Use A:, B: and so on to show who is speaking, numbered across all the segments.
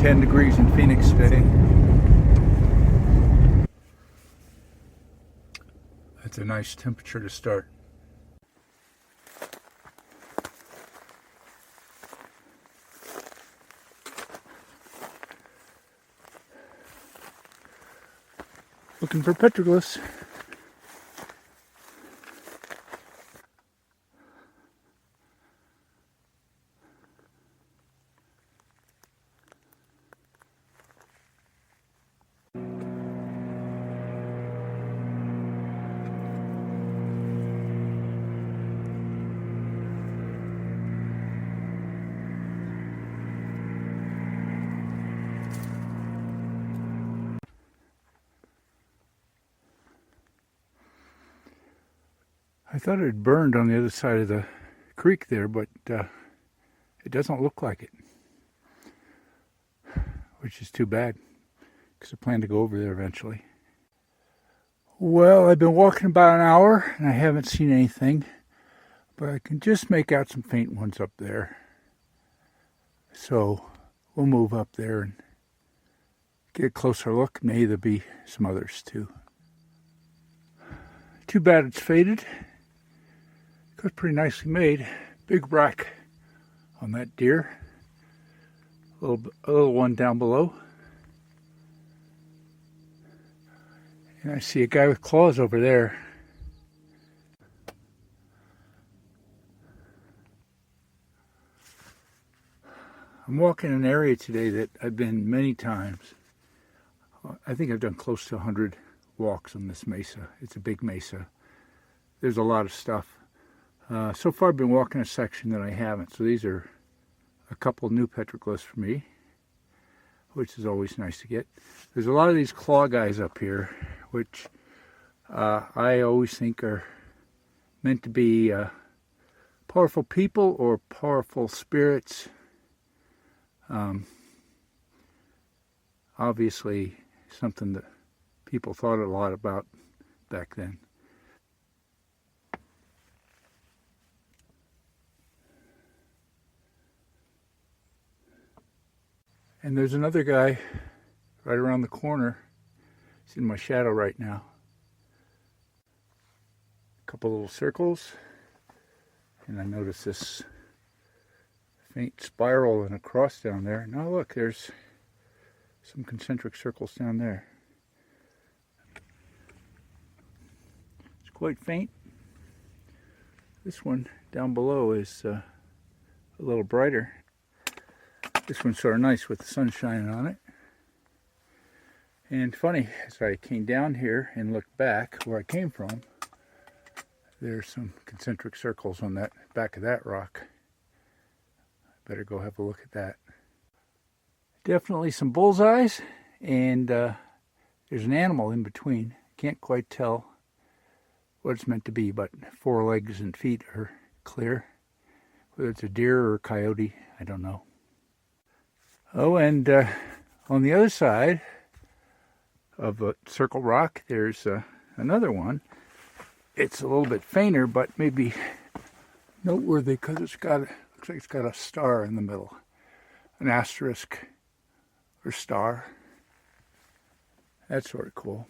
A: 10 degrees in Phoenix today. That's a nice temperature to start. Looking for petroglyphs. I thought it had burned on the other side of the creek there, but it doesn't look like it, which is too bad because I plan to go over there eventually. Well, I've been walking about an hour and I haven't seen anything, but I can just make out some faint ones up there. So we'll move up there and get a closer look. Maybe there'll be some others too. Too bad it's faded. It was pretty nicely made. Big rack on that deer. A little one down below. And I see a guy with claws over there. I'm walking an area today that I've been many times. I think I've done close to 100 walks on this mesa. It's a big mesa. There's a lot of stuff. So far I've been walking a section that I haven't, so these are a couple new petroglyphs for me, which is always nice to get. There's a lot of these claw guys up here, which I always think are meant to be powerful people or powerful spirits. Obviously something that people thought a lot about back then. And there's another guy right around the corner. He's in my shadow right now. A couple little circles. And I notice this faint spiral and a cross down there. Now look, there's some concentric circles down there. It's quite faint. This one down below is a little brighter. This one's sort of nice with the sun shining on it. And funny, as I came down here and looked back where I came from, there's some concentric circles on that back of that rock. Better go have a look at that. Definitely some bullseyes, and there's an animal in between. Can't quite tell what it's meant to be, but 4 legs and feet are clear. Whether it's a deer or a coyote, I don't know. Oh, and on the other side of the circle rock, there's another one. It's a little bit fainter, but maybe noteworthy because looks like it's got a star in the middle, an asterisk or star. That's sort of cool.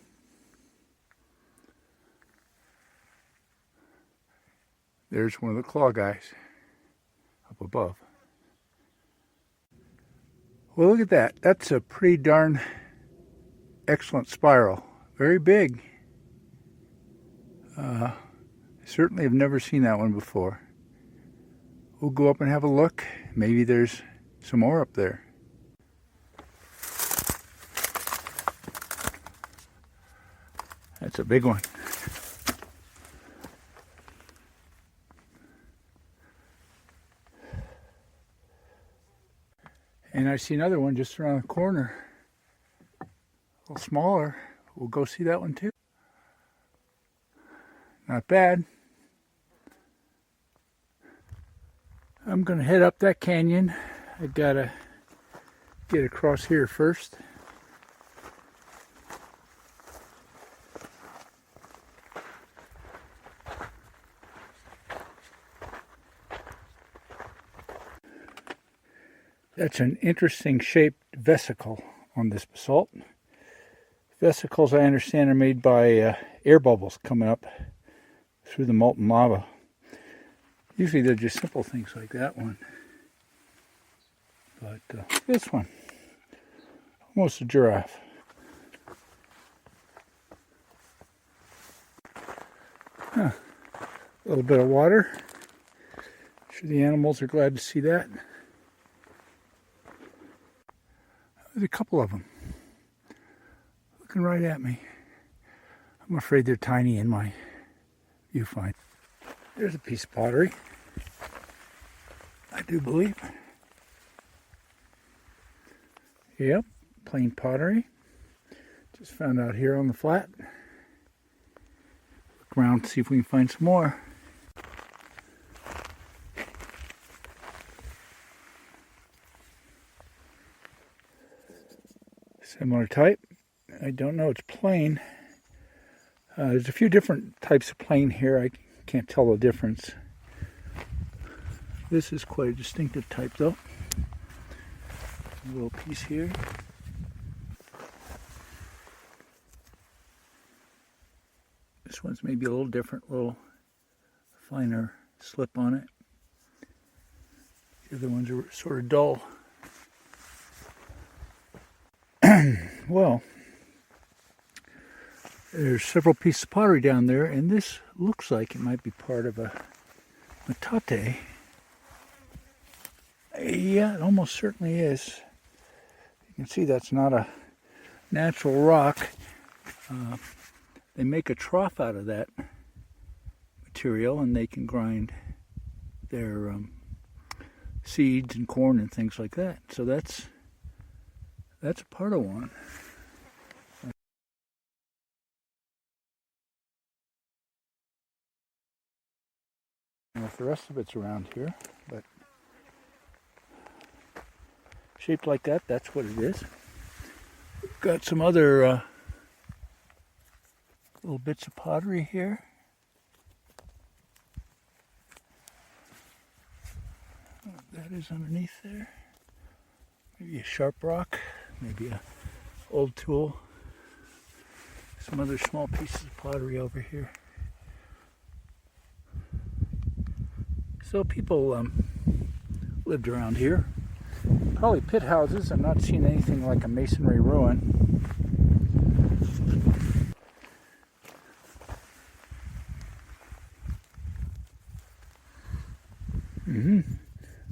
A: There's one of the claw guys up above. Well, look at that. That's a pretty darn excellent spiral. Very big. Certainly have never seen that one before. We'll go up and have a look. Maybe there's some more up there. That's a big one. And I see another one just around the corner. A little smaller. We'll go see that one too. Not bad. I'm going to head up that canyon. I gotta get across here first. That's an interesting shaped vesicle on this basalt. Vesicles, I understand, are made by air bubbles coming up through the molten lava. Usually they're just simple things like that one. But this one, almost a giraffe. Huh. A little bit of water. I'm sure the animals are glad to see that. There's a couple of them looking right at me. I'm afraid they're tiny in my viewfinder. There's a piece of pottery, I do believe. Yep, plain pottery. Just found out here on the flat. Look around to see if we can find some more. Similar type. I don't know, it's plain. There's a few different types of plain here. I can't tell the difference. This is quite a distinctive type though. A little piece here. This one's maybe a little different, little finer slip on it. The other ones are sort of dull. Well, there's several pieces of pottery down there, and this looks like it might be part of a metate. Yeah, it almost certainly is. You can see that's not a natural rock. They make a trough out of that material, and they can grind their seeds and corn and things like that. So that's a part of one. I don't know if the rest of it's around here, but shaped like that, that's what it is. We've got some other little bits of pottery here. That is underneath there. Maybe a sharp rock, maybe a old tool. Some other small pieces of pottery over here. So people lived around here. Probably pit houses. I'm not seeing anything like a masonry ruin.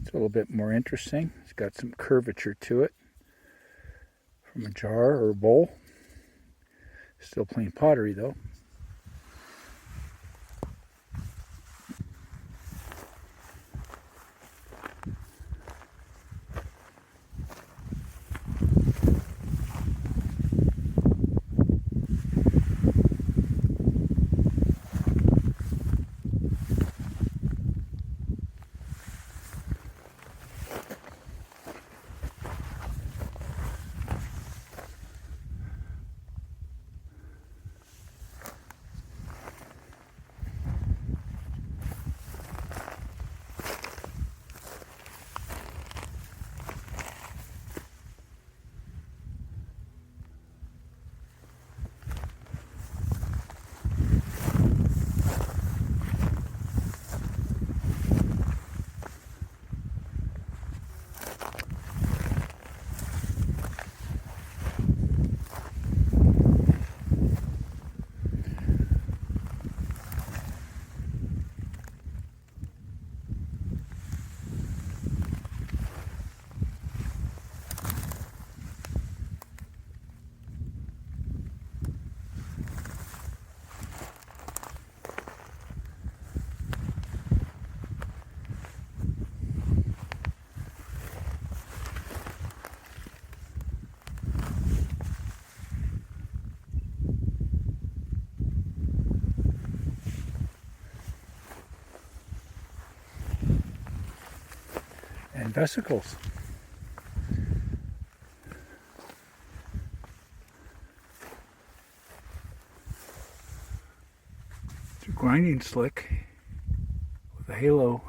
A: It's a little bit more interesting. It's got some curvature to it from a jar or a bowl. Still plain pottery though. And vesicles. It's a grinding slick with a halo.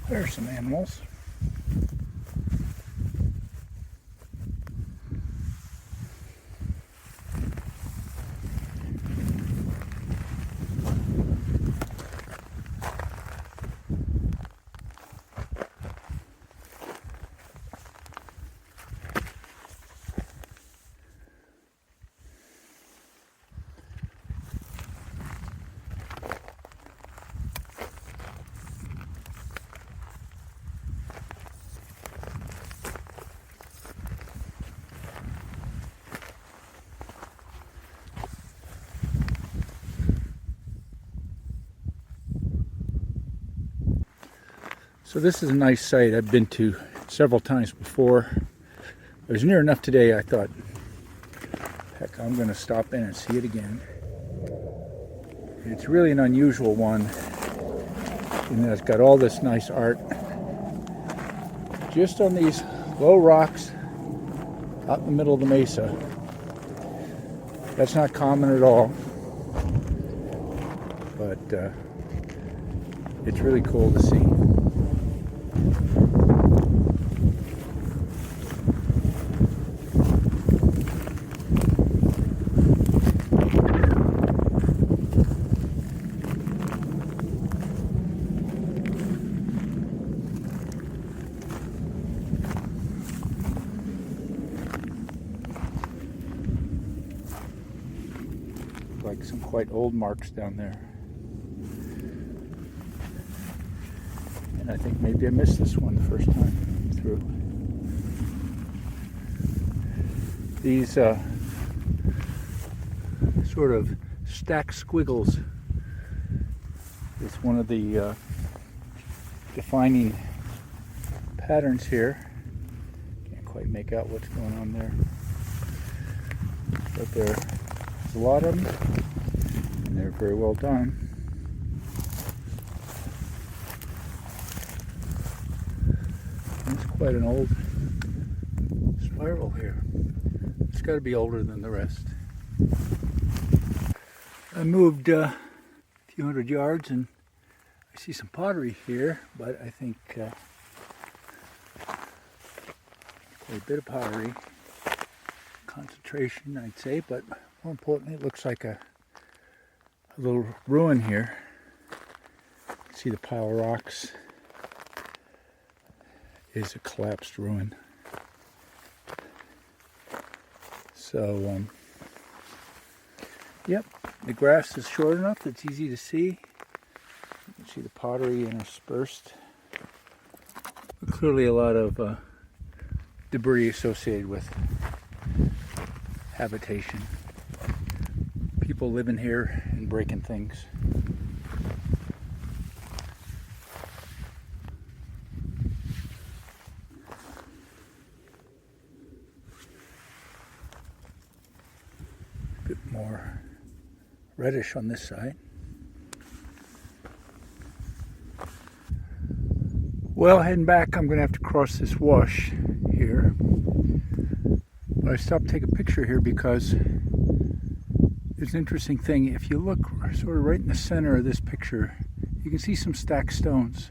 A: There's some animals. So this is a nice site I've been to several times before. It was near enough today I thought, heck, I'm going to stop in and see it again. It's really an unusual one in that it's got all this nice art just on these low rocks out in the middle of the mesa. That's not common at all, but it's really cool to see. Like some quite old marks down there. And I think maybe I missed this one the first time through. These sort of stacked squiggles is one of the defining patterns here. Can't quite make out what's going on there. But there's a lot of them, and they're very well done. It's quite an old spiral here. It's got to be older than the rest. I moved a few hundred yards and I see some pottery here, but I think quite a bit of pottery. Concentration, I'd say, but more importantly, it looks like a little ruin here. See the pile of rocks is a collapsed ruin. So, yep, the grass is short enough, it's easy to see. You can see the pottery interspersed. But clearly a lot of debris associated with habitation. People living here and breaking things. A bit more reddish on this side. Well, heading back, I'm going to have to cross this wash here. But I stopped to take a picture here because it's an interesting thing. If you look sort of right in the center of this picture, you can see some stacked stones.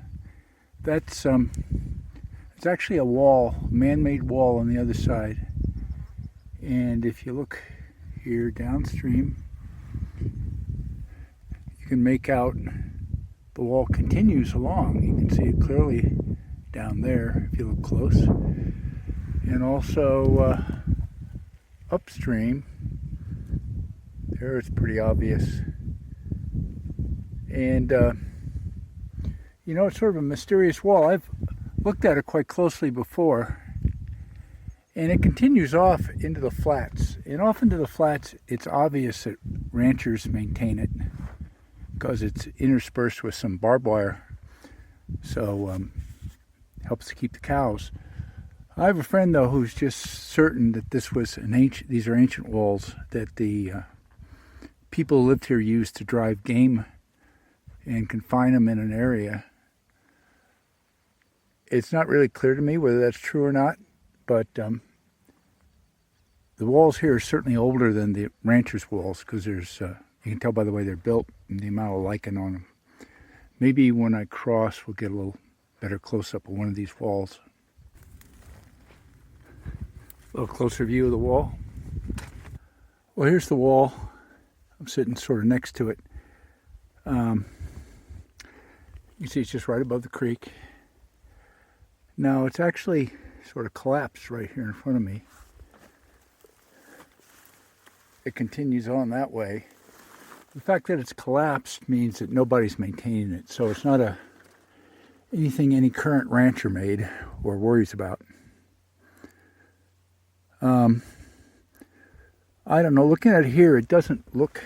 A: That's it's actually a wall, man-made wall on the other side. And if you look here downstream, you can make out the wall continues along. You can see it clearly down there if you look close. And also upstream, there it's pretty obvious. And you know, it's sort of a mysterious wall. I've looked at it quite closely before, and it continues off into the flats. And off into the flats, it's obvious that ranchers maintain it because it's interspersed with some barbed wire, so helps to keep the cows. I have a friend though who's just certain that this was these are ancient walls that the people who lived here used to drive game and confine them in an area. It's not really clear to me whether that's true or not, but the walls here are certainly older than the ranchers' walls because there's you can tell by the way they're built and the amount of lichen on them. Maybe when I cross we'll get a little Better close-up of one of these walls. A little closer view of the wall. Well, here's the wall. I'm sitting sort of next to it. You see it's just right above the creek. Now it's actually sort of collapsed right here in front of me. It continues on that way. The fact that it's collapsed means that nobody's maintaining it, so it's not anything any current rancher made or worries about. I don't know, looking at it here, it doesn't look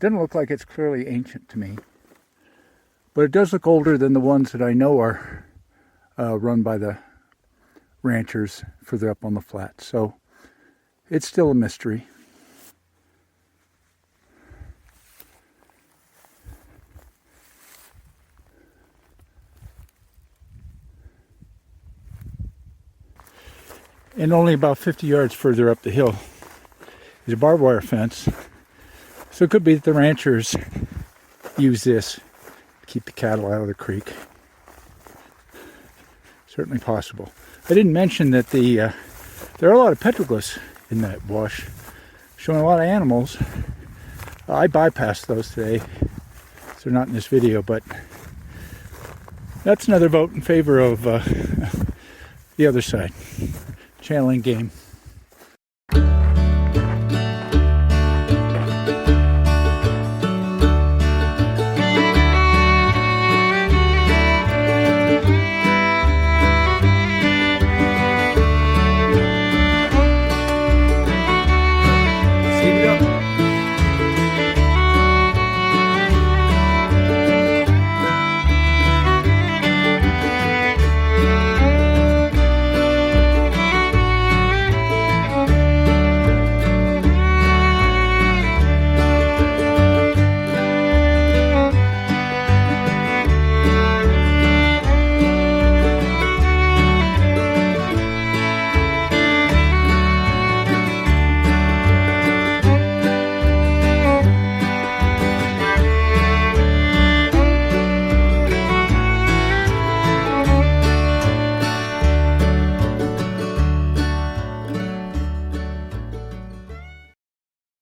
A: like it's clearly ancient to me. But it does look older than the ones that I know are run by the ranchers further up on the flat. So it's still a mystery. And only about 50 yards further up the hill is a barbed wire fence. So it could be that the ranchers use this to keep the cattle out of the creek. Certainly possible. I didn't mention that there are a lot of petroglyphs in that wash, showing a lot of animals. I bypassed those today, so they're not in this video, but that's another vote in favor of the other side. Channeling game.